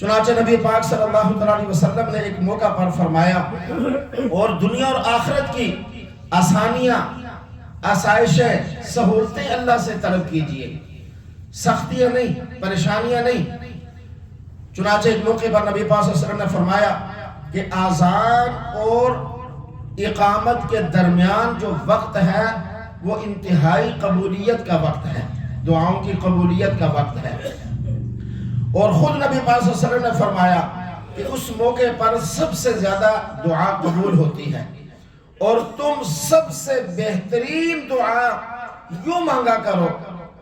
چنانچہ نبی پاک صلی اللہ علیہ وسلم نے ایک موقع پر فرمایا، اور دنیا اور آخرت کی آسانیاں، آسائشیں، سہولتیں اللہ سے طلب کیجئے، سختیاں نہیں، پریشانیاں نہیں۔ چنانچہ ایک موقع پر نبی پاک صلی اللہ علیہ وسلم نے فرمایا کہ آذان اور اقامت کے درمیان جو وقت ہے وہ انتہائی قبولیت کا وقت ہے، دعاؤں کی قبولیت کا وقت ہے۔ اور خود نبی پاک صلی اللہ علیہ وسلم نے فرمایا کہ اس موقع پر سب سے زیادہ دعا قبول ہوتی ہے، اور تم سب سے بہترین دعا یوں مانگا کرو،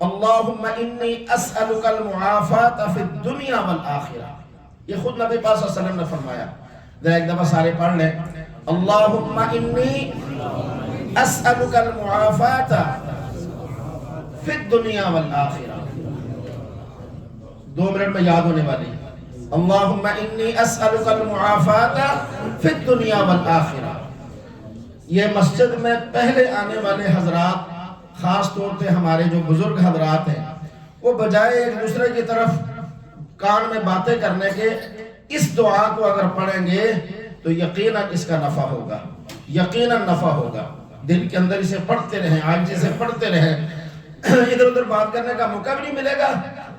اللہم انی اسألک المعافات فی الدنیا والآخرہ۔ یہ خود نبی پاک صلی اللہ علیہ وسلم نے فرمایا۔ ذرا ایک دفعہ سارے پڑھ لیں، اللہم انی اسألک المعافات فی الدنیا والآخرہ۔ 2 منٹ میں یاد ہونے والی، اللہم انی اسألک المعافات فی الدنیا والآخرہ۔ یہ مسجد میں پہلے آنے والے حضرات، خاص طور پہ ہمارے جو بزرگ حضرات ہیں، وہ بجائے ایک دوسرے کی طرف کان میں باتیں کرنے کے اس دعا کو اگر پڑھیں گے تو یقیناً اس کا نفع ہوگا، یقیناً نفع ہوگا۔ دل کے اندر اسے پڑھتے رہیں، عاجزی سے پڑھتے رہیں، ادھر ادھر بات کرنے کا موقع بھی نہیں ملے گا،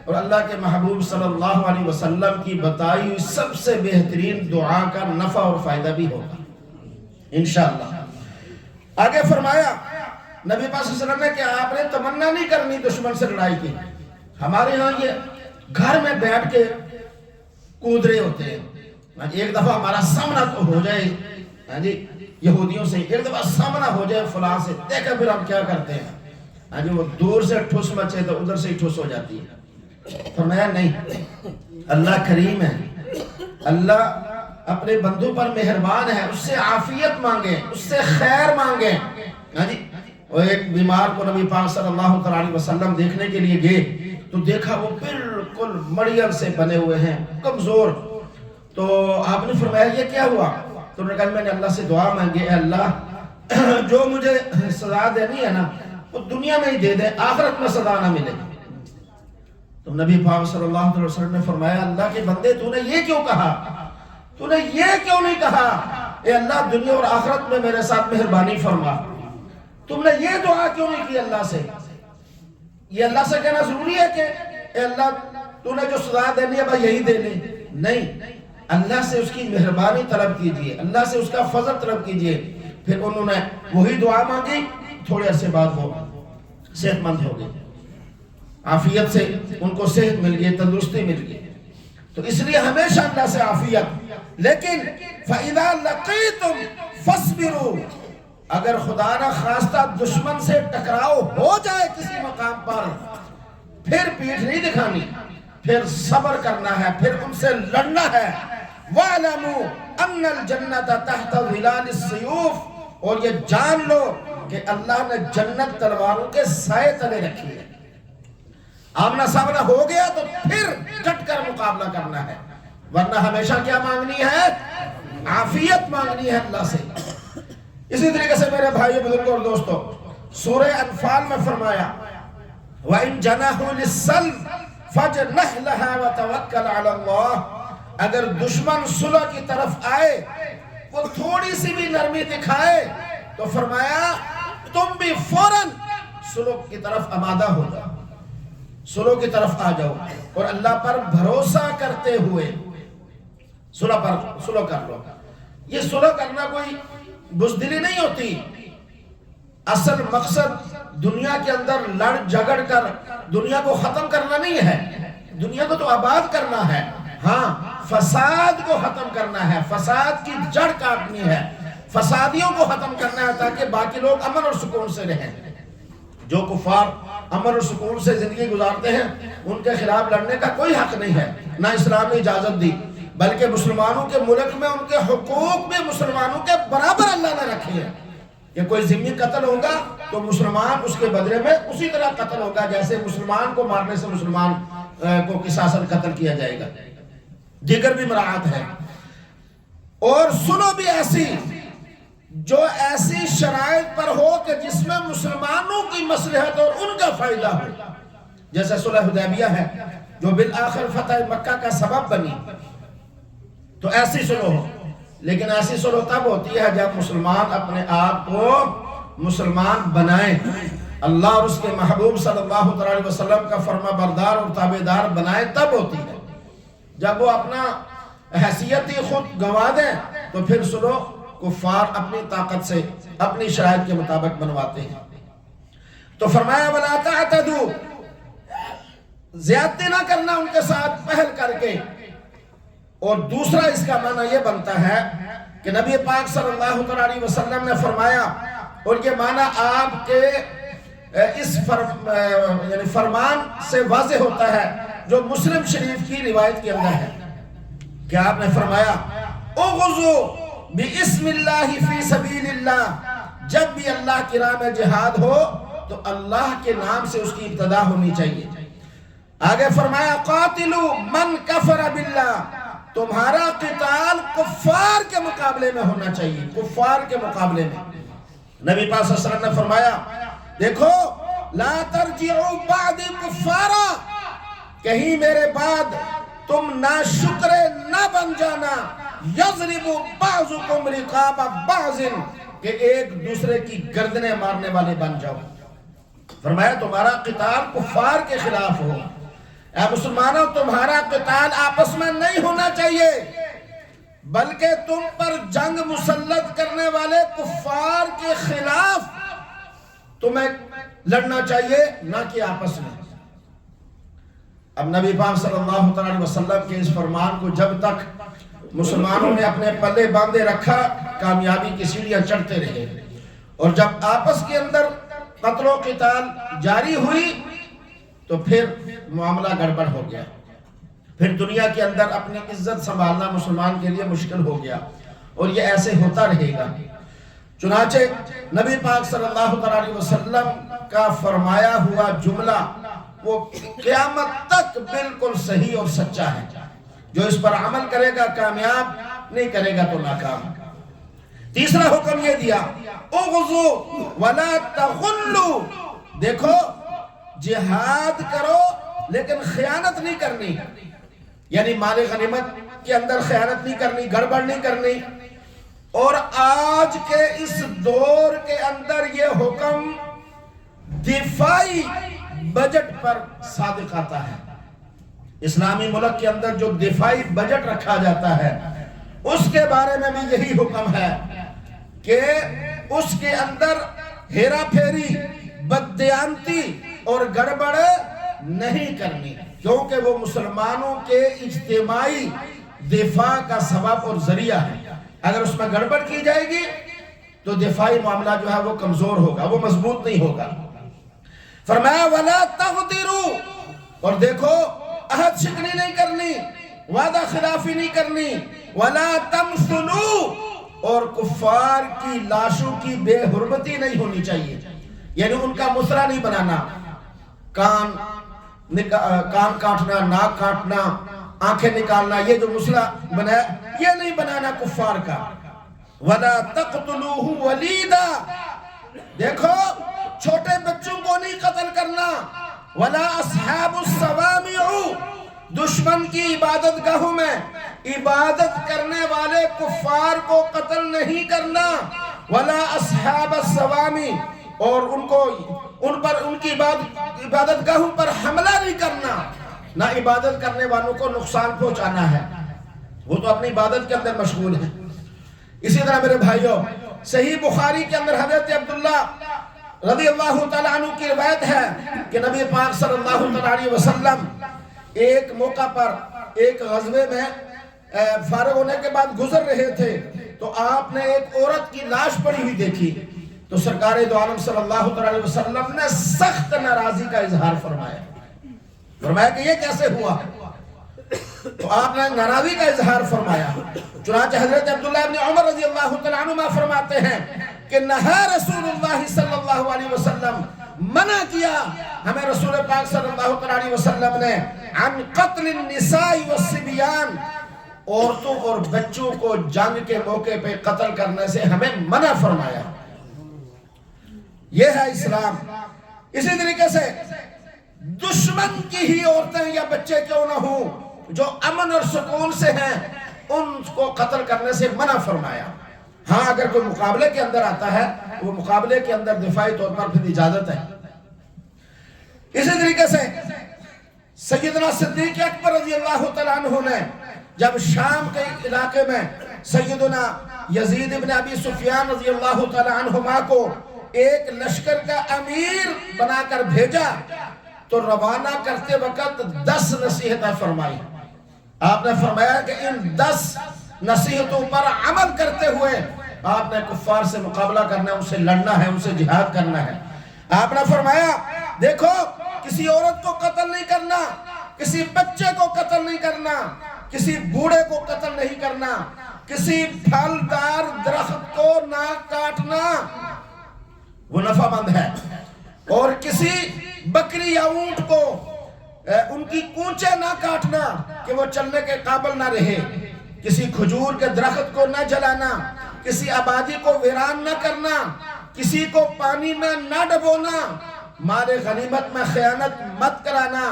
اور اللہ کے محبوب صلی اللہ علیہ وسلم کی بتائی ہوئی سب سے بہترین دعا کا نفع اور فائدہ بھی ہوگا انشاءاللہ۔ آگے فرمایا نبی پاک صلی اللہ علیہ وسلم نے کہ آپ نے تمنا نہیں کرنی دشمن سے لڑائی کی۔ ہمارے ہاں یہ گھر میں بیٹھ کے کود رہے ہوتے ہیں، ایک دفعہ ہمارا سامنا تو ہو جائے یہودیوں سے، ایک دفعہ سامنا ہو جائے فلاں سے، دیکھا پھر ہم کیا کرتے ہیں، وہ دور سے ٹھوس مچے تو ادھر سے ہی ٹھوس ہو جاتی ہے۔ فرمایا نہیں، اللہ کریم ہے، اللہ اپنے بندوں پر مہربان ہے، اس سے عافیت مانگیں، اس سے خیر مانگیں۔ اور ایک بیمار کو نبی پاک صلی اللہ علیہ وسلم دیکھنے کے لیے گئے تو دیکھا وہ بالکل مڑیل سے بنے ہوئے ہیں، کمزور۔ تو آپ نے فرمایا یہ کیا ہوا؟ تو انہوں نے کہا میں نے اللہ سے دعا مانگی، اے اللہ جو مجھے سزا دینی ہے نا وہ دنیا میں ہی دے دے، آخرت میں سزا نہ ملے۔ تو نبی پاک صلی اللہ علیہ وسلم نے فرمایا اللہ کے بندے تو نے یہ کیوں کہا؟ تو نے یہ کیوں نہیں کہا اے اللہ دنیا اور آخرت میں میرے ساتھ مہربانی فرما؟ تم نے یہ دعا کیوں نہیں کی اللہ سے؟ یہ اللہ سے کہنا ضروری ہے کہ اے اللہ تو نے جو سزا دینی ہے بھائی یہی دے لے؟ نہیں، اللہ سے اس کی مہربانی طلب کیجئے، اللہ سے اس کا فضل طلب کیجئے۔ پھر انہوں نے وہی دعا مانگی، تھوڑے عرصے بعد وہ صحت مند ہو گئے، عافیت سے ان کو صحت مل گئی، تندرستی مل گئی۔ تو اس لیے ہمیشہ اللہ سے عافیت۔ لیکن فَإِذَا لَقِيتُمْ فَاصْبِرُوا، اگر خدا نہ خواستہ دشمن سے ٹکراؤ ہو جائے کسی مقام پر، پھر پیٹھ نہیں دکھانی، پھر صبر کرنا ہے، پھر ان سے لڑنا ہے۔ وَاعْلَمُوا أَنَّ الْجَنَّةَ تَحْتَ ظِلَالِ السُّيُوفِ، اور یہ جان لو کہ اللہ نے جنت تلواروں کے سائے تلے رکھی ہے۔ آمنا سامنا ہو گیا تو پھر ڈٹ کر مقابلہ کرنا ہے، ورنہ ہمیشہ کیا مانگنی ہے؟ عافیت مانگنی ہے اللہ سے۔ اسی طریقے سے میرے بھائیو بزرگوں اور دوستو، سورہ انفال میں فرمایا وَإِن جَنَحُوا لِلسَّلْمِ فَاجْنَحْ لَهَا وَتَوَكَّلْ عَلَى اللَّهِ، اگر دشمن صلح کی طرف آئے، وہ تھوڑی سی بھی نرمی دکھائے تو فرمایا تم بھی فوراً صلح کی طرف آمادہ ہو جاؤ، صلح کی طرف آ جاؤ، اور اللہ پر بھروسہ کرتے ہوئے صلح کر لو۔ یہ صلح کرنا کوئی بزدلی نہیں ہوتی، اصل مقصد دنیا کے اندر لڑ جھگڑ کر دنیا کو ختم کرنا نہیں ہے، دنیا کو تو آباد کرنا ہے، ہاں فساد کو ختم کرنا ہے، فساد کی جڑ کاٹنی ہے، فسادیوں کو ختم کرنا ہے تاکہ باقی لوگ امن اور سکون سے رہیں۔ جو کفار امن اور سکون سے زندگی گزارتے ہیں ان کے خلاف لڑنے کا کوئی حق نہیں ہے، نہ اسلام نے اجازت دی، بلکہ مسلمانوں کے ملک میں ان کے حقوق بھی مسلمانوں کے برابر اللہ نے رکھے ہیں کہ کوئی ذمہ قتل ہوگا تو مسلمان اس کے بدلے میں اسی طرح قتل ہوگا جیسے مسلمان کو مارنے سے مسلمان کو قصاصاً قتل کیا جائے گا، دیگر بھی مراعات ہے۔ اور سنو بھی ایسی جو ایسی شرائط پر ہو کہ جس میں مسلمانوں کی مصلحت اور ان کا فائدہ ہو، جیسے صلح حدیبیہ ہے جو بالآخر فتح مکہ کا سبب بنی۔ تو ایسی سلو ہو، لیکن ایسی سلو تب ہوتی ہے جب مسلمان اپنے آپ کو مسلمان بنائیں، اللہ اور اس کے محبوب صلی اللہ علیہ وسلم کا فرما بردار اور تابعدار بنائیں، تب ہوتی ہے۔ جب وہ اپنا حیثیت ہی خود گنوا دیں تو پھر سنو کفار اپنی طاقت سے اپنی شرائط کے مطابق بنواتے ہیں۔ تو فرمایا وَلَا تَعْتَدُوا، زیادتی نہ کرنا ان کے ساتھ پہل کر کے۔ اور دوسرا اس کا معنی یہ بنتا ہے کہ نبی پاک صلی اللہ علیہ وسلم نے فرمایا، اور یہ معنی آپ کے اس یعنی فرمان سے واضح ہوتا ہے جو مسلم شریف کی روایت کے اندر ہے کہ آپ نے فرمایا اغزو بِاسْمِ اللَّهِ فِي سَبِيلِ اللَّهِ، جب بھی اللہ کی راہ میں جہاد ہو تو اللہ کے نام سے اس کی ابتدا ہونی چاہیے۔ آگے فرمایا قاتلوا من کفر باللہ، تمہارا قتال کفار کے مقابلے میں ہونا چاہیے، کفار کے مقابلے میں۔ نبی پاک صلی اللہ علیہ وسلم نے فرمایا دیکھو لا ترجعوا بعد کفارا، کہیں میرے بعد تم ناشکر نہ بن جانا، یضرب بعضکم رقاب بعض، کہ ایک دوسرے کی گردنیں مارنے والے بن جاؤ۔ فرمایا تمہارا قتال کفار کے خلاف ہو۔ اے مسلمانوں، تمہارا قتال آپس میں نہیں ہونا چاہیے، بلکہ تم پر جنگ مسلط کرنے والے کفار کے خلاف تمہیں لڑنا چاہیے، نہ کہ آپس میں۔ اب نبی پاک صلی اللہ علیہ وسلم کے اس فرمان کو جب تک مسلمانوں نے اپنے پلے باندھے رکھا، کامیابی کی سیڑھیاں چڑھتے رہے، اور جب آپس کے اندر قتل و قتال جاری ہوئی تو پھر معاملہ گڑبڑ ہو گیا، پھر دنیا کے اندر اپنی عزت سنبھالنا مسلمان کے لیے مشکل ہو گیا، اور یہ ایسے ہوتا رہے گا۔ چنانچہ نبی پاک صلی اللہ علیہ وسلم کا فرمایا ہوا جملہ وہ قیامت تک بالکل صحیح اور سچا ہے، جو اس پر عمل کرے گا کامیاب، نہیں کرے گا تو ناکام۔ تیسرا حکم یہ دیا اغزو ولا تغلو، دیکھو جہاد کرو لیکن خیانت نہیں کرنی، یعنی مال غنیمت کے اندر خیانت نہیں کرنی، گڑبڑ نہیں کرنی۔ اور آج کے اس دور کے اندر یہ حکم دفاعی بجٹ پر صادق آتا ہے۔ اسلامی ملک کے اندر جو دفاعی بجٹ رکھا جاتا ہے اس کے بارے میں بھی یہی حکم ہے کہ اس کے اندر ہیرا پھیری، بددیانتی اور گڑبڑ نہیں کرنی، کیونکہ وہ مسلمانوں کے اجتماعی دفاع کا سبب اور ذریعہ ہے۔ اگر اس میں گڑبڑ کی جائے گی تو دفاعی معاملہ جو ہے وہ کمزور ہوگا، وہ مضبوط نہیں ہوگا۔ فرمایا وَلَا تَغْدِرُوا، اور دیکھو عہد شکنی نہیں کرنی، وعدہ خلافی نہیں کرنی۔ وَلَا تَمْثُلُوا، اور کفار کی لاشوں کی بے حرمتی نہیں ہونی چاہیے، یعنی ان کا مسرا نہیں بنانا، کان کاٹنا، ناک کاٹنا، آنکھیں نکالنا، یہ جو مسئلہ بنا یہ نہیں بنانا کفار کا۔ وَلَا تَقْتُلُوهُ وَلِيدًا، دیکھو چھوٹے بچوں کو نہیں قتل کرنا۔ وَلَا أَصْحَابُ الصَّوَامِعُ، دشمن کی عبادت گاہوں میں عبادت کرنے والے کفار کو قتل نہیں کرنا۔ وَلَا أَصْحَابَ الصَّوَامِعُ، اور ان کی عبادت گاہوں پر حملہ نہیں کرنا، نہ عبادت کرنے والوں کو نقصان پہنچانا ہے، وہ تو اپنی عبادت کے اندر مشغول ہیں۔ اسی طرح میرے بھائیوں، صحیح بخاری کے اندر حضرت عبداللہ رضی اللہ تعالیٰ عنہ کی روایت ہے کہ نبی پاک صلی اللہ علیہ وسلم ایک موقع پر ایک غزوے میں فارغ ہونے کے بعد گزر رہے تھے، تو آپ نے ایک عورت کی لاش پڑی ہوئی دیکھی، تو سرکار دو عالم صلی اللہ علیہ وسلم نے سخت ناراضی کا اظہار فرمایا کہ یہ کیسے ہوا؟ تو آپ نے ناراضی کا اظہار فرمایا۔ چنانچہ حضرت عبداللہ ابن عمر رضی اللہ تعالیٰ عنہ فرماتے ہیں کہ نہا رسول اللہ صلی اللہ علیہ وسلم، منع کیا ہمیں رسول پاک صلی اللہ علیہ وسلم نے عن قتل النساء والصبیان، عورتوں اور بچوں کو جنگ کے موقع پہ قتل کرنے سے ہمیں منع فرمایا۔ یہ ہے اسلام۔ اسی طریقے سے دشمن کی ہی عورتیں یا بچے کیوں نہ ہوں جو امن اور سکون سے ہیں، ان کو قتل کرنے سے منع فرمایا. ہاں اگر کوئی مقابلے کے اندر آتا ہے وہ مقابلے کے اندر دفاعی طور پر پھر اجازت ہے. اسی طریقے سے سیدنا صدیق اکبر رضی اللہ تعالیٰ عنہ نے جب شام کے علاقے میں سیدنا یزید ابن ابی سفیان رضی اللہ تعالیٰ عنہما کو ایک لشکر کا امیر بنا کر بھیجا تو روانہ کرتے وقت 10 نصیحتیں فرمائی. آپ نے فرمایا کہ ان 10 نصیحتوں پر عمل کرتے ہوئے آپ نے کفار سے مقابلہ کرنا ہے، ان سے لڑنا ہے، ان سے جہاد کرنا ہے. آپ نے فرمایا دیکھو کسی عورت کو قتل نہیں کرنا، کسی بچے کو قتل نہیں کرنا، کسی بوڑھے کو قتل نہیں کرنا، کسی پھلدار درخت کو نہ کاٹنا، وہ نفع مند ہے، اور کسی بکری یا اونٹ کو ان کی کونچے نہ کاٹنا کہ وہ چلنے کے قابل نہ رہے، کسی کھجور کے درخت کو نہ جلانا، کسی آبادی کو ویران نہ کرنا، کسی کو پانی میں نہ ڈبونا، مال غنیمت میں خیانت مت کرانا،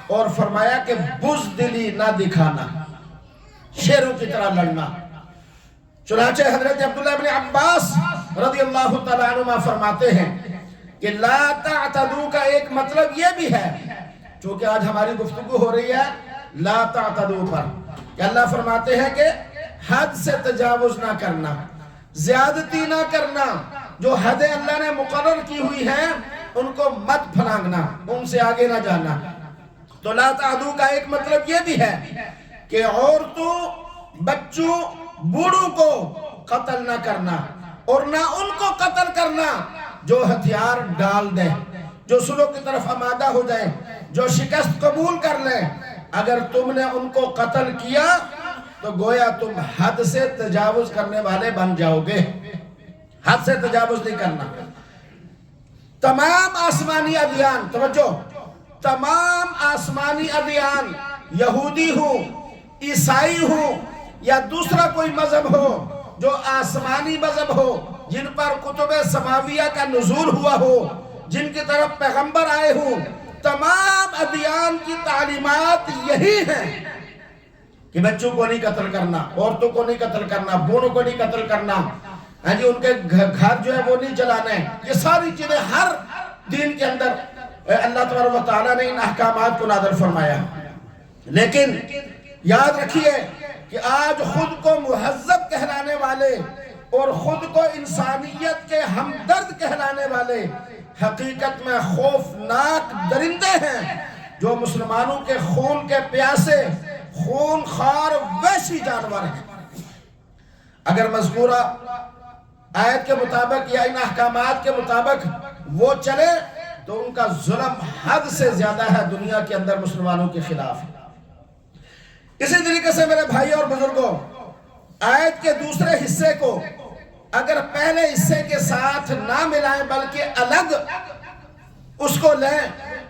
اور فرمایا کہ بزدلی نہ دکھانا، شیروں کی طرح لڑنا. چنانچہ حضرت عبداللہ بن عباس رضی اللہ تعالیٰ عنہ فرماتے ہیں کہ لا تعتدو کا ایک مطلب یہ بھی ہے، چونکہ آج ہماری گفتگو ہو رہی ہے لا تعتدو پر، کہ اللہ فرماتے ہیں کہ حد سے تجاوز نہ کرنا، زیادتی نہ کرنا، جو حدیں اللہ نے مقرر کی ہوئی ہیں ان کو مت پھلانگنا، ان سے آگے نہ جانا. تو لا تعتدو کا ایک مطلب یہ بھی ہے کہ عورتوں، بچوں، بوڑھوں کو قتل نہ کرنا، اور نہ ان کو قتل کرنا جو ہتھیار ڈال دیں، جو صلح کی طرف آمادہ ہو جائیں، جو شکست قبول کر لیں. اگر تم نے ان کو قتل کیا تو گویا تم حد سے تجاوز کرنے والے بن جاؤ گے. حد سے تجاوز نہیں کرنا. تمام آسمانی ادیان، توجہ، تمام آسمانی ادیان، یہودی ہو، عیسائی ہو یا دوسرا کوئی مذہب ہو، جو آسمانی مذہب ہو، جن پر کتب سماویہ کا نزول ہوا ہو، جن کی طرف پیغمبر آئے ہوں، تمام ادیان کی تعلیمات یہی ہیں کہ بچوں کو نہیں قتل کرنا، عورتوں کو نہیں قتل کرنا، بوڑھوں کو نہیں قتل کرنا، ان کے گھر جو ہے وہ نہیں جلانے. یہ ساری چیزیں ہر دین کے اندر اللہ تبارک و تعالیٰ نے ان احکامات کو نازل فرمایا. لیکن یاد رکھیے کہ آج خود کو مہذب کہلانے والے اور خود کو انسانیت کے ہمدرد کہلانے والے حقیقت میں خوفناک درندے ہیں، جو مسلمانوں کے خون کے پیاسے، خون خوار وحشی جانور ہیں. اگر مذکورہ آیت کے مطابق یا ان احکامات کے مطابق وہ چلے تو ان کا ظلم حد سے زیادہ ہے دنیا کے اندر مسلمانوں کے خلاف. اسی طریقے سے میرے بھائی اور بزرگوں، آیت کے دوسرے حصے کو اگر پہلے حصے کے ساتھ نہ ملائیں بلکہ الگ اس کو لیں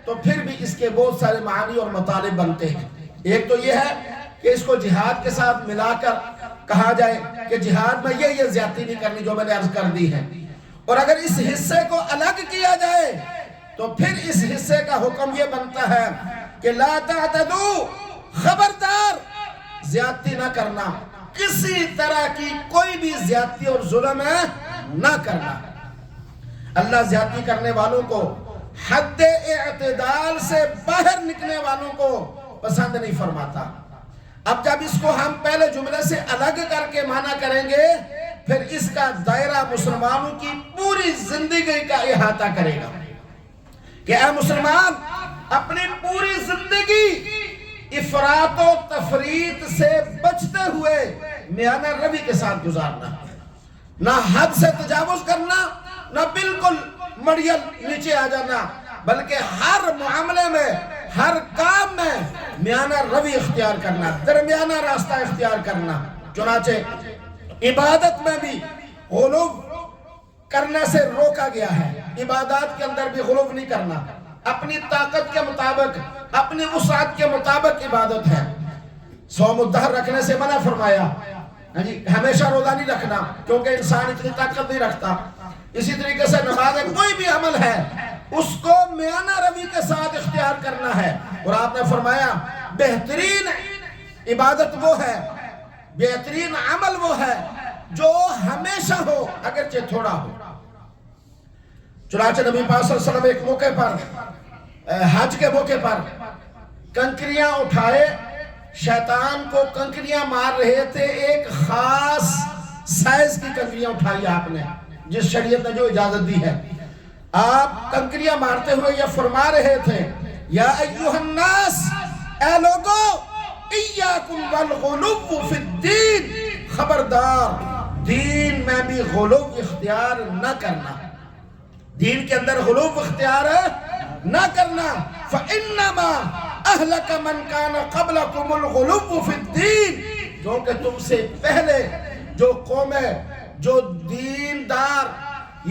تو پھر بھی اس کے بہت سارے معانی اور مطالب بنتے ہیں. ایک تو یہ ہے کہ اس کو جہاد کے ساتھ ملا کر کہا جائے کہ جہاد میں یہ زیادتی نہیں کرنی جو میں نے عرض کر دی ہے، اور اگر اس حصے کو الگ کیا جائے تو پھر اس حصے کا حکم یہ بنتا ہے کہ لا تعتدو، خبردار زیادتی نہ کرنا، کسی طرح کی کوئی بھی زیادتی اور ظلم نہ کرنا. اللہ زیادتی کرنے والوں کو، حد اعتدال سے باہر نکلنے والوں کو پسند نہیں فرماتا. اب جب اس کو ہم پہلے جملے سے الگ کر کے معنی کریں گے پھر اس کا دائرہ مسلمانوں کی پوری زندگی کا احاطہ کرے گا کہ اے مسلمان، اپنی پوری زندگی افراط و تفریط سے بچتے ہوئے میانہ روی کے ساتھ گزارنا، نہ حد سے تجاوز کرنا، نہ بالکل مڑیل نیچے آ جانا، بلکہ ہر معاملے میں، ہر کام میں میانہ روی اختیار کرنا، درمیانہ راستہ اختیار کرنا. چنانچہ عبادت میں بھی غلو کرنے سے روکا گیا ہے. عبادات کے اندر بھی غلو نہیں کرنا، اپنی طاقت کے مطابق، اپنی وسعت کے مطابق عبادت ہے. صوم الدہر رکھنے سے منع فرمایا، ہمیشہ روزہ نہیں رکھنا کیونکہ انسان اتنی طاقت نہیں رکھتا. اسی طریقے سے نماز کوئی بھی عمل ہے اس کو میانہ روی کے ساتھ اختیار کرنا ہے. اور آپ نے فرمایا بہترین عبادت وہ ہے بہترین عمل وہ ہے جو ہمیشہ ہو اگرچہ تھوڑا ہو۔ چنانچہ نبی پاک صلی اللہ علیہ وسلم ایک موقع پر حج کے موقع پر کنکریاں اٹھائے، شیطان کو کنکریاں مار رہے تھے، ایک خاص سائز کی کنکریاں اٹھائی آپ نے جس شریعت نے جو اجازت دی ہے۔ آپ کنکریاں مارتے ہوئے یہ فرما رہے تھے، یا ایوہ الناس، اے لوگو، ایاکم والغلو فی الدین، خبردار دین میں بھی غلو اختیار نہ کرنا، دین کے اندر غلو اختیار نہ کرنا۔ فَإِنَّمَا أَهْلَكَ مَنْ كَانَ قَبْلَكُمُ الْغُلُوُّ فِي الدِّينِ، کیونکہ تم سے پہلے جو قومیں جو دیندار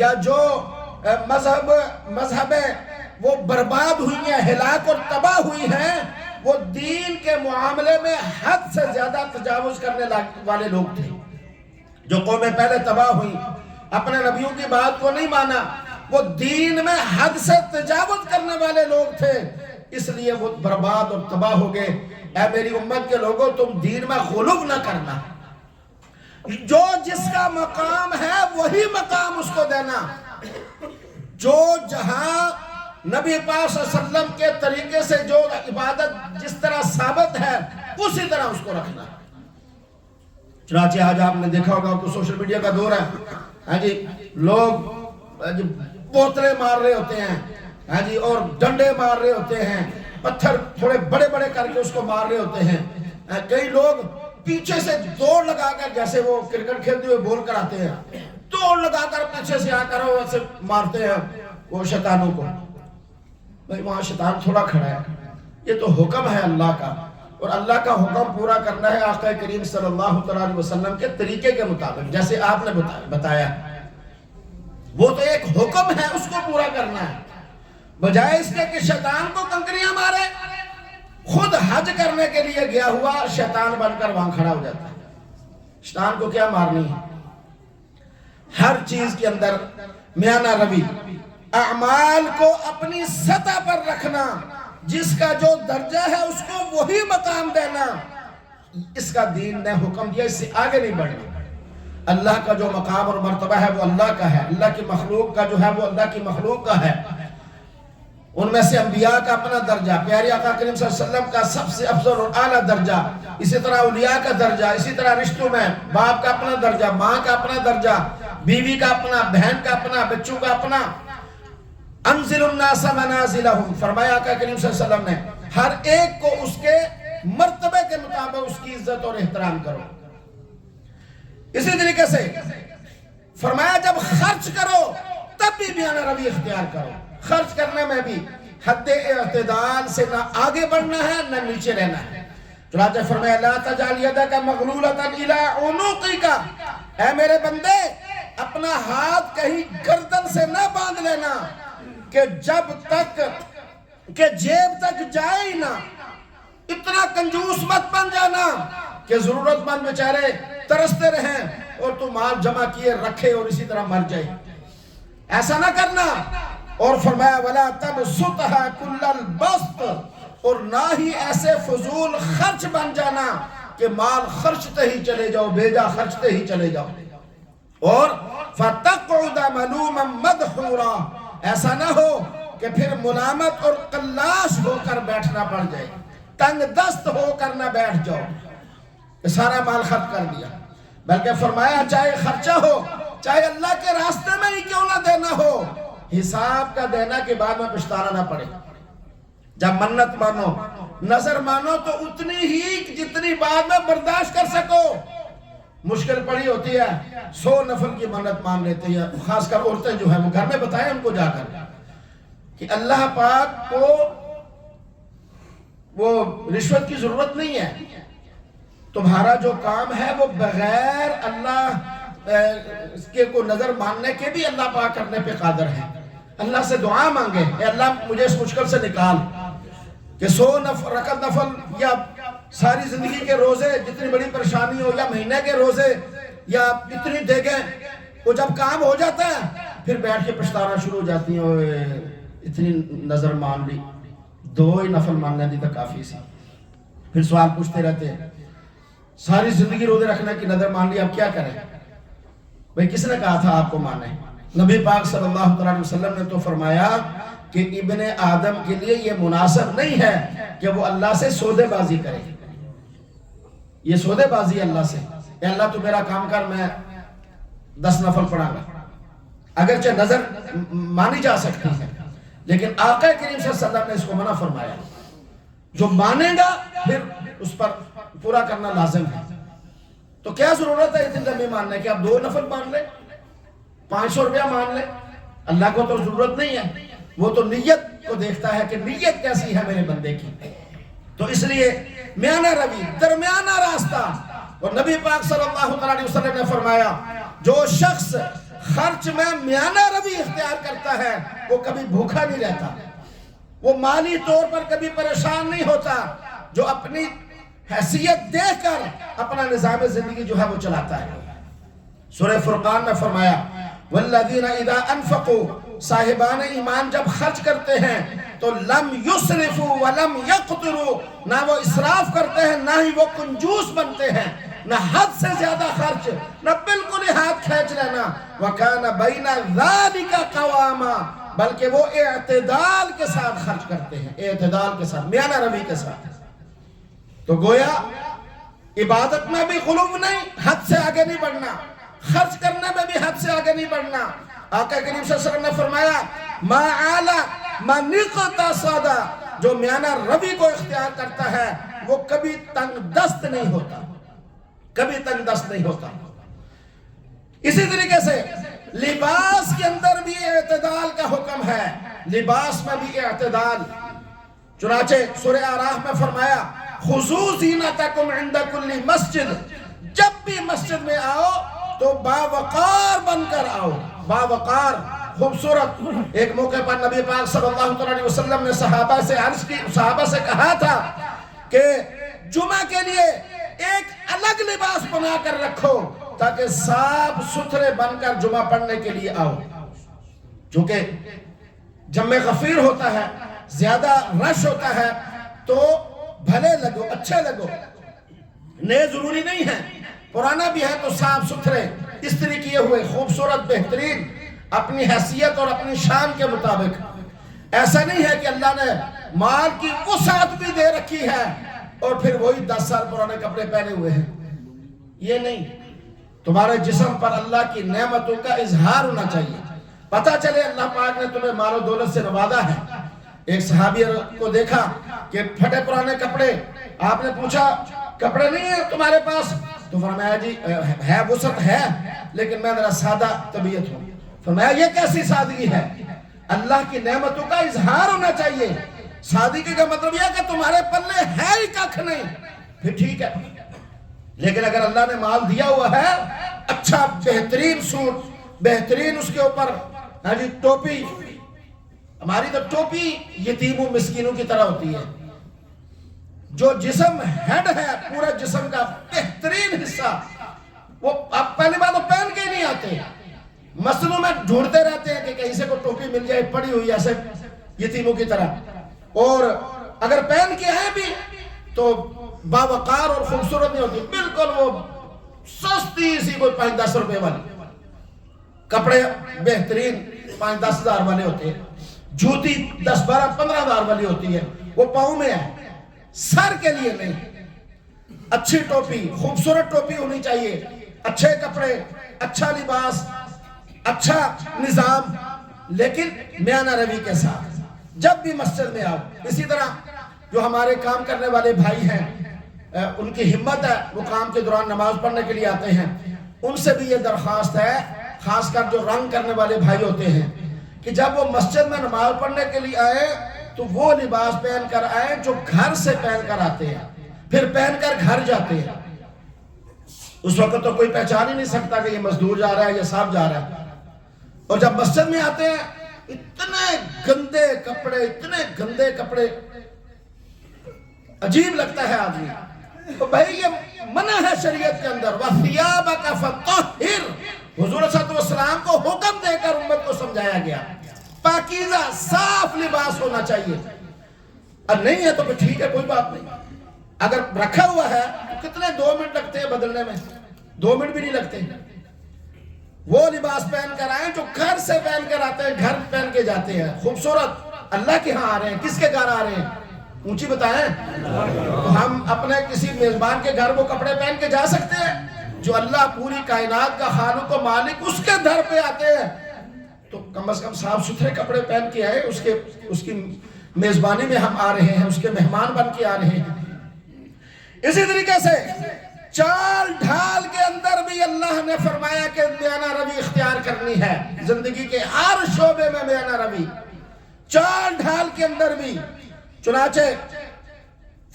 یا جو مذہبیں وہ برباد ہوئی ہیں، ہلاک اور تباہ ہوئی ہیں، وہ دین کے معاملے میں حد سے زیادہ تجاوز کرنے والے لوگ تھے۔ جو قومیں پہلے تباہ ہوئی، اپنے نبیوں کی بات کو نہیں مانا، وہ دین میں حد سے تجاوز کرنے والے لوگ تھے، اس لیے وہ برباد اور تباہ ہو گئے۔ اے میری امت کے لوگوں، تم دین میں غلو نہ کرنا، جو جس کا مقام ہے وہی مقام اس کو دینا، جو جہاں نبی پاک صلی اللہ علیہ وسلم کے طریقے سے جو عبادت جس طرح ثابت ہے اسی طرح اس کو رکھنا۔ چنانچہ آج آپ نے دیکھا ہوگا کہ سوشل میڈیا کا دور ہے، ہاں جی، لوگ بوتلیں مار رہے ہوتے ہیں، ہاں جی، اور ڈنڈے مار رہے ہوتے ہیں، پتھر تھوڑے بڑے بڑے کر کے اس کو مار رہے ہوتے ہیں۔ کئی لوگ پیچھے سے دوڑ لگا کر، جیسے وہ کرکٹ کھیلتے ہوئے بول کر آتے ہیں، دوڑ لگا کر پیچھے سے آ کر ویسے مارتے ہیں وہ شیطانوں کو۔ بھئی وہاں شیطان تھوڑا کھڑا ہے، یہ تو حکم ہے اللہ کا، اور اللہ کا حکم پورا کرنا ہے آقا کریم صلی اللہ علیہ وسلم کے طریقے کے مطابق، جیسے آپ نے بتایا۔ وہ تو ایک حکم ہے، اس کو پورا کرنا ہے، بجائے اس کے کہ شیطان کو کنکریاں مارے۔ خود حج کرنے کے لیے گیا ہوا شیطان بن کر وہاں کھڑا ہو جاتا ہے۔ شیطان کو کیا مارنی ہے؟ ہر چیز کے اندر میانہ روی، اعمال کو اپنی سطح پر رکھنا، جس کا جو درجہ ہے اس کو وہی مقام دینا، اس کا دین نے حکم دیا، اس سے آگے نہیں بڑھنا۔ اللہ کا جو مقام اور مرتبہ ہے وہ اللہ کا ہے، اللہ کی مخلوق کا جو ہے وہ اللہ کی مخلوق کا ہے۔ ان میں سے انبیاء کا اپنا درجہ، پیارے آقا کریم صلی اللہ علیہ وسلم کا سب سے افضل اور اعلیٰ درجہ، اسی طرح اولیاء کا درجہ، اسی طرح رشتوں میں باپ کا اپنا درجہ، ماں کا اپنا درجہ، بیوی کا اپنا، بہن کا اپنا، بچوں کا اپنا۔ انزل الناس منازلہم، فرمایا آقا کریم صلی اللہ علیہ وسلم نے، ہر ایک کو اس کے مرتبے کے مطابق اس کی عزت اور احترام کرو۔ اسی طریقے سے فرمایا جب خرچ کرو تب بھی میانہ روی اختیار کرو، خرچ کرنے میں بھی حد اعتدال سے نہ آگے بڑھنا ہے نہ نیچے رہنا ہے۔ چنانچہ فرمایا لا تجعل یدک مغلولۃ الی عنقک، اے میرے بندے اپنا ہاتھ کہیں گردن سے نہ باندھ لینا کہ جب تک کہ جیب تک جائے ہی نہ، اتنا کنجوس مت بن جانا کہ ضرورت مند بیچارے ترستے رہیں اور تو مال جمع کیے رکھے اور اسی طرح مر جائے، ایسا نہ کرنا۔ اور فرمایا وَلَا تَبْسُطْهَا كُلَّ الْبَسْطِ، اور نہ ہی ایسے فضول خرچ بن جانا کہ مال خرچتے ہی چلے جاؤ، بیجا خرچتے ہی چلے جاؤ۔ اور فَتَقْعُدَ مَلُومًا مَدْحُورًا، ایسا نہ ہو کہ پھر ملامت اور قلاش ہو کر بیٹھنا پڑ جائے، تنگ دست ہو کر نہ بیٹھ جاؤ کہ سارا مال خرچ کر دیا۔ بلکہ فرمایا چاہے خرچہ ہو، چاہے اللہ کے راستے میں ہی کیوں نہ دینا ہو، حساب کا دینا کے بعد میں پچھتانا نہ پڑے۔ جب منت مانو، نظر مانو تو اتنی ہی جتنی بعد میں برداشت کر سکو۔ مشکل پڑی ہوتی ہے، 100 نفل کی منت مان لیتے ہیں، خاص کر عورتیں جو ہیں وہ گھر میں بتائیں ان کو جا کر کہ اللہ پاک کو وہ رشوت کی ضرورت نہیں ہے، تمہارا جو کام ہے وہ بغیر اللہ کے کو نظر ماننے کے بھی اللہ پاک کرنے پہ قادر ہے۔ اللہ سے دعا مانگے، اے اللہ مجھے اس مشکل سے نکال، کہ 100 رکعت نفل یا ساری زندگی کے روزے جتنی بڑی پریشانی ہو، یا مہینے کے روزے یا اتنی دیگیں، وہ جب کام ہو جاتا ہے پھر بیٹھ کے پچھتانا شروع ہو جاتی ہیں، اتنی نظر مان لی، 2 ہی نفل ماننے دی تو کافی سی۔ پھر سوال پوچھتے رہتے ہیں، ساری زندگی روزے رکھنے کی نظر مان لی، اب کیا کریں؟ بھئی کس نے کہا تھا آپ کو مانے؟ نبی پاک صلی اللہ علیہ وسلم نے تو فرمایا کہ ابن آدم کے لیے یہ مناسب نہیں ہے کہ وہ اللہ سے سودے بازی کرے. یہ سودے بازی اللہ سے، اے اللہ تو میرا کام کر، میں 10 نفل پڑھا گا. اگرچہ نظر مانی جا سکتی ہے، لیکن آقا کریم صلی اللہ علیہ وسلم نے اس کو منع فرمایا. جو مانے گا پھر اس پر پورا کرنا لازم ہے. تو کیا ضرورت ہے اتنی لمبی ماننے کی؟ آپ 2 نفل مان لیں، 500 روپیہ مان لیں. اللہ کو تو ضرورت نہیں ہے، وہ تو نیت کو دیکھتا ہے کہ نیت کیسی ہے میرے بندے کی. تو اس لیے میانہ روی، درمیانہ راستہ. اور نبی پاک صلی اللہ علیہ وسلم نے فرمایا جو شخص خرچ میں میانہ روی اختیار کرتا ہے وہ کبھی بھوکا نہیں رہتا، وہ مالی طور پر کبھی پریشان نہیں ہوتا، جو اپنی حیثیت دیکھ کر اپنا نظام زندگی جو ہے وہ چلاتا ہے. سورہ فرقان میں فرمایا والذین اذا انفقوا، صاحبان ایمان جب خرچ کرتے ہیں تو لم یسرفوا ولم یقتروا، نہ وہ اسراف کرتے ہیں نہ ہی وہ کنجوس بنتے ہیں، نہ حد سے زیادہ خرچ، نہ بالکل ہی ہاتھ کھینچ لینا. وَكَانَ بَيْنَ ذَلِكَ قَوَامًا، بلکہ وہ اعتدال کے ساتھ خرچ کرتے ہیں، اعتدال کے ساتھ، میانہ روی کے ساتھ. تو گویا عبادت میں بھی غلو نہیں، حد سے آگے نہیں بڑھنا، خرچ کرنے میں بھی حد سے آگے نہیں بڑھنا. آقا کریم صلی اللہ علیہ وسلم نے فرمایا ما عالا من اقتصد، جو میانہ روی کو اختیار کرتا ہے وہ کبھی تنگ دست نہیں ہوتا، کبھی تنگ دست نہیں ہوتا. اسی طریقے سے لباس کے اندر بھی اعتدال کا حکم ہے، لباس میں بھی اعتدال. چنانچہ سورہ اعراف میں فرمایا خُذُوا زِینَتَکُمْ عِنْدَ کُلِّ مسجد، جب بھی مسجد میں آؤ تو باوقار بن کر آؤ، باوقار، خوبصورت. ایک موقع پر نبی پاک صلی اللہ علیہ وسلم نے صحابہ سے کہا تھا کہ جمعہ کے لیے ایک الگ لباس بنا کر رکھو تاکہ صاف ستھرے بن کر جمعہ پڑھنے کے لیے آؤ. چونکہ جمع غفیر ہوتا ہے، زیادہ رش ہوتا ہے، تو بھلے لگو، اچھے لگو، نئے ضروری نہیں ہے، پرانا بھی ہے تو صاف ستھرے استری کیے ہوئے، خوبصورت، بہترین، اپنی حیثیت اور اپنی شان کے مطابق. ایسا نہیں ہے کہ اللہ نے مال کی وسعت بھی دے رکھی ہے اور پھر وہی 10 سال پرانے کپڑے پہنے ہوئے ہیں. یہ نہیں، تمہارے جسم پر اللہ کی نعمتوں کا اظہار ہونا چاہیے، پتہ چلے اللہ پاک نے تمہیں مال و دولت سے نوازا ہے. ایک صحابی کو دیکھا کہ پھٹے پرانے کپڑے، آپ نے پوچھا کپڑے نہیں ہیں تمہارے پاس؟ تو فرمایا جی ہے، وسعت ہے لیکن میں ذرا سادہ طبیعت ہوں. فرمایا یہ کیسی سادگی ہے؟ اللہ کی نعمتوں کا اظہار ہونا چاہیے. سادگی کا مطلب یہ ہے کہ تمہارے پلے ہے ہی ککھ نہیں، پھر ٹھیک ہے. لیکن اگر اللہ نے مال دیا ہوا ہے، اچھا بہترین سوٹ، بہترین اس کے اوپر جی ٹوپی، ہماری تو ٹوپی یتیموں مسکینوں کی طرح ہوتی ہے. جو جسم ہیڈ ہے پورے جسم کا بہترین حصہ، وہ آپ پہلی بار تو پہن کے ہی نہیں آتے، مسجدوں میں ڈھونڈتے رہتے ہیں کہ کہیں سے کوئی ٹوپی مل جائے پڑی ہوئی ایسے یتیموں کی طرح. اور اگر پہن کے آئے بھی تو باوقار اور خوبصورت نہیں ہوتی، بالکل وہ سستی سی کوئی 5-10 روپے والی. کپڑے بہترین 5-10 ہزار والے ہوتے ہیں، جوتی 10-12-15 ہزار والی ہوتی ہے، وہ پاؤں میں ہے، سر کے لیے نہیں. اچھی ٹوپی، خوبصورت ٹوپی ہونی چاہیے، اچھے کپڑے، اچھا لباس، اچھا نظام، لیکن میانہ روی کے ساتھ جب بھی مسجد میں آؤ. اسی طرح جو ہمارے کام کرنے والے بھائی ہیں، ان کی ہمت ہے، وہ کام کے دوران نماز پڑھنے کے لیے آتے ہیں، ان سے بھی یہ درخواست ہے، خاص کر جو رنگ کرنے والے بھائی ہوتے ہیں، کہ جب وہ مسجد میں نماز پڑھنے کے لیے آئے تو وہ لباس پہن کر آئے جو گھر سے پہن کر آتے ہیں، پھر پہن کر گھر جاتے ہیں. اس وقت تو کوئی پہچان ہی نہیں سکتا کہ یہ مزدور جا رہا ہے یا صاحب جا رہا ہے. اور جب مسجد میں آتے ہیں اتنے گندے کپڑے، اتنے گندے کپڑے، عجیب لگتا ہے آدمی. تو بھائی یہ منع ہے شریعت کے اندر. وَثِيَابَكَ فَطَهِّرْ، حضور صلی اللہ علیہ وسلم کو حکم دے کر امت کو سمجھایا گیا، پاکیزہ صاف لباس ہونا چاہیے. اب نہیں ہے تو پھر ٹھیک ہے، کوئی بات نہیں. اگر رکھا ہوا ہے کتنے 2 منٹ لگتے ہیں بدلنے میں، 2 منٹ بھی نہیں لگتے. وہ لباس پہن کر آئے جو گھر سے پہن کر آتے ہیں، گھر پہن کے جاتے ہیں خوبصورت، اللہ کے ہاں آ رہے ہیں. کس کے گھر آ رہے ہیں؟ اونچی بتائیں. تو ہم اپنے کسی میزبان کے گھر وہ کپڑے پہن کے جا سکتے ہیں؟ جو اللہ پوری کائنات کا خالق و مالک اس کے گھر پہ آتے ہیں تو کم از کم صاف ستھرے کپڑے پہن کے آئے. اس کی میزبانی میں ہم آ رہے ہیں، اس کے مہمان بن کے آ رہے ہیں. اسی طریقے سے چال ڈھال کے اندر بھی اللہ نے فرمایا کہ میانہ روی اختیار کرنی ہے. زندگی کے ہر شعبے میں میانہ روی، چال ڈھال کے اندر بھی. چنانچہ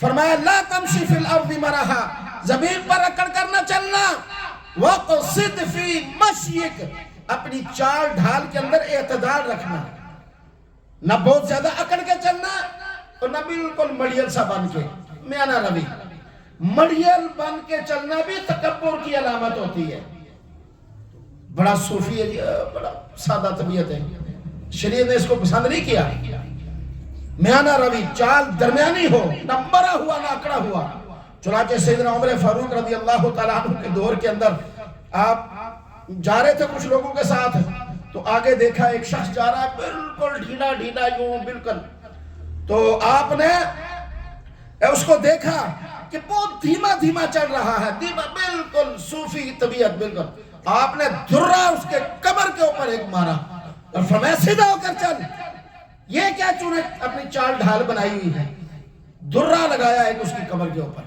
فرمایا لا تمشی فی الارض مرحا، زمین پر اکڑ کر نہ چلنا. وقصد فی مشیک، اپنی چال ڈھال کے اندر اعتدال رکھنا، نہ بہت زیادہ اکڑ کے چلنا اور نہ بالکل مڑیل سا بن کے. میانہ روی، مڑیل بن کے چلنا بھی تکبر کی علامت ہوتی ہے. بڑا صوفی ہے، بڑا سادہ طبیعت ہے، شریعت نے اس کو پسند نہیں کیا. میانہ روی، چال درمیانی ہو، نہ مرا ہوا نہ اکڑا ہوا. چنانچہ سیدنا عمر فاروق رضی اللہ تعالیٰ عنہ کے دور کے اندر آپ جا رہے تھے کچھ لوگوں کے ساتھ، تو آگے دیکھا ایک شخص جا رہا ہے بالکل ڈھیلا ڈھیلا یوں بالکل. تو آپ نے اس کو دیکھا کہ بہت دھیما دھیما چل رہا ہے، دھیما، بالکل صوفی طبیعت بالکل. آپ نے دھرا اس کے کمر کے اوپر ایک مارا اور فرمایا سیدھا ہو کر چل. یہ کیا چونے اپنی چال ڈھال بنائی ہوئی ہے؟ دھرا لگایا ایک اس کی کمر کے اوپر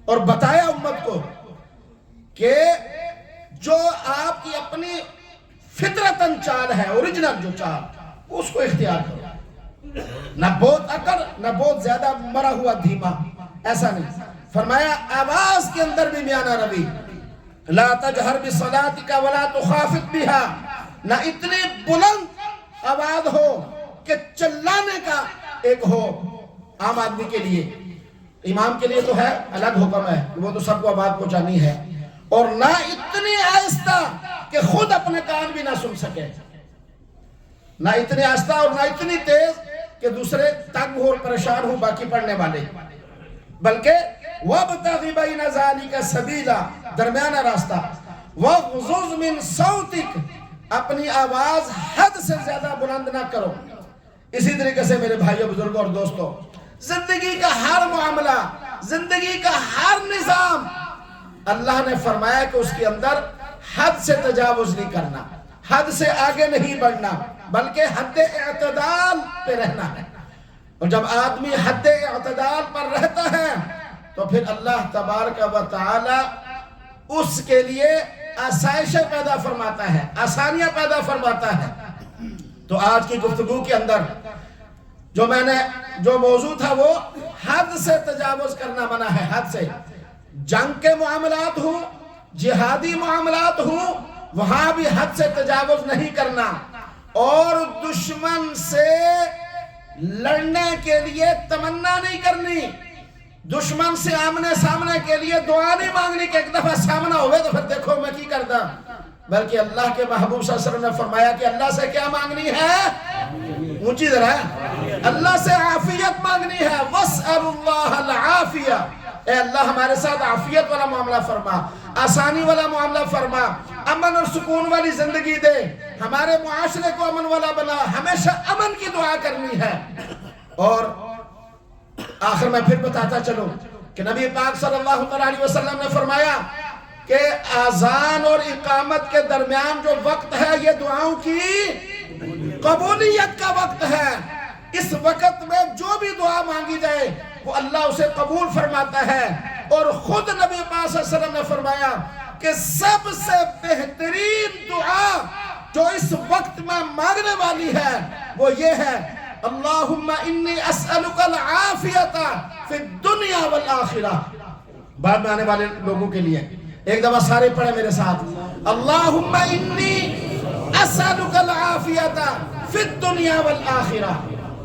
اور بتایا امت کو کہ جو آپ کی اپنی فطرتاً چال ہے، اوریجنل جو چال، اس کو اختیار کرو. نہ بہت اکڑ، نہ بہت زیادہ مرا ہوا دھیما، ایسا نہیں. فرمایا آواز کے اندر بھی میانہ روی. لا تجہر بصلاتک ولا تخافت بها، نہ اتنی بلند آواز ہو کہ چلانے کا ایک ہو عام آدمی کے لیے. امام کے لیے تو ہے الگ حکم ہے، وہ تو سب کو آواز پہنچانی ہے. اور نہ اتنی آہستہ کہ خود اپنے کان بھی نہ سن سکے، نہ اتنی آہستہ اور نہ اتنی تیز کہ دوسرے تنگ ہو اور پریشان ہو باقی پڑھنے والے. بلکہ وَابْتَغِ بَيْنَ ذَلِكَ سَبِيلًا، درمیانہ راستہ. وَغْضُضْ مِنْ صَوْتِكَ، اپنی آواز حد سے زیادہ بلند نہ کرو. اسی طریقے سے میرے بھائیوں بزرگوں اور دوستوں، زندگی کا ہر معاملہ، زندگی کا ہر نظام، اللہ نے فرمایا کہ اس کے اندر حد سے تجاوز نہیں کرنا، حد سے آگے نہیں بڑھنا، بلکہ حد اعتدال پہ رہنا ہے. اور جب آدمی حد اعتدال پر رہتا ہے تو پھر اللہ تبارک و تعالی اس کے لیے آسائشیں پیدا فرماتا ہے، آسانیاں پیدا فرماتا ہے. تو آج کی گفتگو کے اندر جو موضوع تھا وہ حد سے تجاوز کرنا منع ہے. حد سے جنگ کے معاملات ہوں، جہادی معاملات ہوں، وہاں بھی حد سے تجاوز نہیں کرنا. اور دشمن سے لڑنے کے لیے تمنا نہیں کرنی، دشمن سے آمنے سامنے کے لیے دعا نہیں مانگنی کہ ایک دفعہ سامنا ہوئے تو پھر دیکھو میں کی کرتا. بلکہ اللہ کے محبوب صلی اللہ علیہ وسلم نے فرمایا کہ اللہ سے کیا مانگنی ہے؟ اونچی ذرا، اللہ سے عافیت مانگنی ہے. وَاسْأَلُ اللَّهَ الْعَافِيَةَ، اے اللہ ہمارے ساتھ عافیت والا معاملہ فرما، آسانی والا معاملہ فرما، امن اور سکون والی زندگی دے، ہمارے معاشرے کو امن والا بنا. ہمیشہ امن کی دعا کرنی ہے. اور آخر میں پھر بتاتا چلوں کہ نبی پاک صلی اللہ علیہ وسلم نے فرمایا کہ اذان اور اقامت کے درمیان جو وقت ہے یہ دعاؤں کی قبولیت کا وقت ہے. اس وقت میں جو بھی دعا مانگی جائے وہ اللہ اسے قبول فرماتا ہے. اور خود نبی پاک صلی اللہ علیہ وسلم نے فرمایا کہ سب سے بہترین دعا جو اس وقت میں مانگنے والی ہے وہ یہ ہے، اللہم انی اسألک العافیت فی الدنیا والآخرہ. بعد میں آنے والے لوگوں کے لیے ایک دفعہ سارے پڑھیں میرے ساتھ، اللہم انی اسألک العافیت فی الدنیا والآخرہ.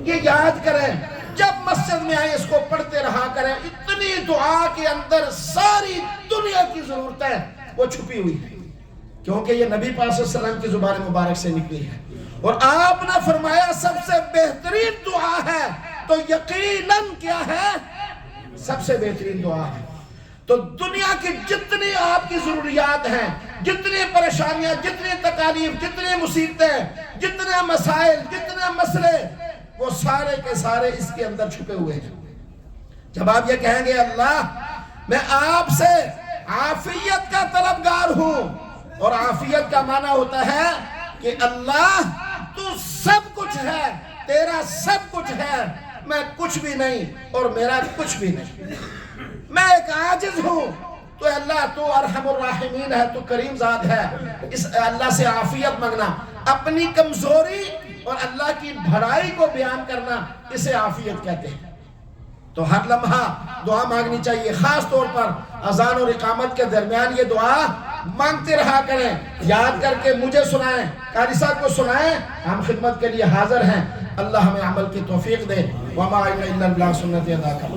یہ یاد کریں، جب مسجد میں آئے اس کو پڑھتے رہا کریں. اتنی دعا کے اندر ساری دنیا کی ضرورتیں وہ چھپی ہوئی ہیں، کیونکہ یہ نبی پاک صلی اللہ علیہ وسلم کی زبان مبارک سے نکلی ہے. اور آپ نے فرمایا سب سے بہترین دعا ہے، تو یقیناً کیا ہے؟ سب سے بہترین دعا ہے تو دنیا کی جتنی آپ کی ضروریات ہیں، جتنی پریشانیاں، جتنی تکالیف، جتنی مصیبتیں، جتنے مسائل، جتنے مسئلے، وہ سارے کے سارے اس کے اندر چھپے ہوئے ہیں۔ جب آپ یہ کہیں گے اللہ میں آپ سے عافیت کا طلبگار ہوں، اور عافیت کا معنی ہوتا ہے کہ اللہ تو سب کچھ ہے، تیرا سب کچھ ہے، میں کچھ بھی نہیں اور میرا کچھ بھی نہیں، میں ایک عاجز ہوں، تو اللہ تو ارحم الراحمین ہے، تو کریم ذات ہے۔ اس اللہ سے عافیت مانگنا، اپنی کمزوری اور اللہ کی بھلائی کو بیان کرنا، اسے عافیت کہتے ہیں۔ تو ہر لمحہ دعا مانگنی چاہیے، خاص طور پر اذان اور اقامت کے درمیان یہ دعا مانگتے رہا کریں، یاد کر کے مجھے سنائیں، قاری صاحب کو سنائیں، ہم خدمت کے لیے حاضر ہیں۔ اللہ ہمیں عمل کی توفیق دے۔ وما علینا الا البلاغ، سنت ادا کر۔